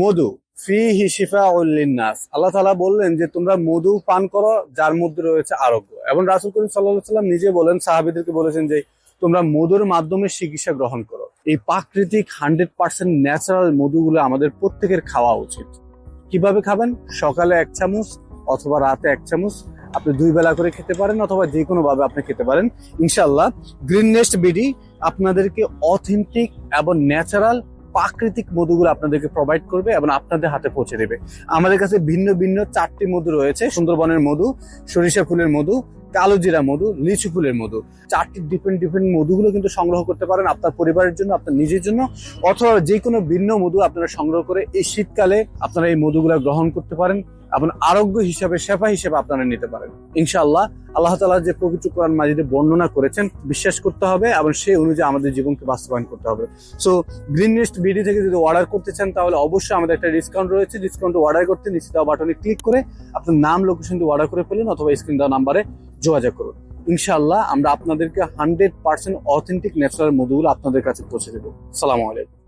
মধু ফিহি শিফাউল লিন্নাস, আল্লাহ তাআলা বললেন যে তোমরা মধু পান করো যার মধ্যে রয়েছে আরোগ্য। এবং রাসূল করিম সাল্লাল্লাহু আলাইহি ওয়াসাল্লাম নিজে বলেন, সাহাবীদেরকে বলেছেন যে তোমরা মধুর মাধ্যমে চিকিৎসা গ্রহণ করো। এই প্রাকৃতিক 100% ন্যাচারাল মধুগুলো আমাদের প্রত্যেকের খাওয়া উচিত। কিভাবে খাবেন? সকালে 1 চামচ অথবা রাতে 1 চামচ, আপনি 2 বেলা করে খেতে পারেন অথবা যে কোনো ভাবে আপনি খেতে পারেন। ইনশাআল্লাহ গ্রিন নেস্ট বিডি আপনাদেরকে অথেন্টিক এবং ন্যাচারাল প্রাকৃতিক মধুগুলো আপনাদেরকে প্রোভাইড করবে এবং আপনাদের হাতে পৌঁছে দেবে। আমাদের কাছে ভিন্ন ভিন্ন 4টি মধু রয়েছে: সুন্দরবনের মধু, সরিষা ফুলের মধু, কালো জিরা মধু, লিচু ফুলের মধু। 4টি ডিফারেন্ট মধুগুলো কিন্তু সংগ্রহ করতে পারেন আপনার পরিবারের জন্য, আপনার নিজের জন্য, অথবা যে কোনো ভিন্ন মধু আপনারা সংগ্রহ করে এই শীতকালে আপনারা এই মধুগুলো গ্রহণ করতে পারেন এবং আরোগ্য হিসাবে, সেবা হিসেবে আপনারা নিতে পারেন। ইনশাআল্লাহ আল্লাহ তাআলা যে পবিত্র কোরআন মাজিদে বর্ণনা করেছেন বিশ্বাস করতে হবে এবং সেই অনুযায়ী আমাদের জীবনকে বাস্তবায়ন করতে হবে। সো গ্রিন নেস্ট বিডি থেকে যদি অর্ডার করতে চান তাহলে অবশ্যই আমাদের একটা ডিসকাউন্ট রয়েছে। ডিসকাউন্ট অর্ডার করতে নিচে দেওয়া বাটনে ক্লিক করে আপনার নাম, লোকেশন দিয়ে অর্ডার করে ফেলুন অথবা স্ক্রিন দেওয়া নাম্বারে যোগাযোগ করুন। ইনশাআল্লাহ আমরা আপনাদেরকে 100% অথেন্টিক ন্যাচারাল মধুগুলো আপনাদের কাছে পৌঁছে দেবো। আসসালামু আলাইকুম।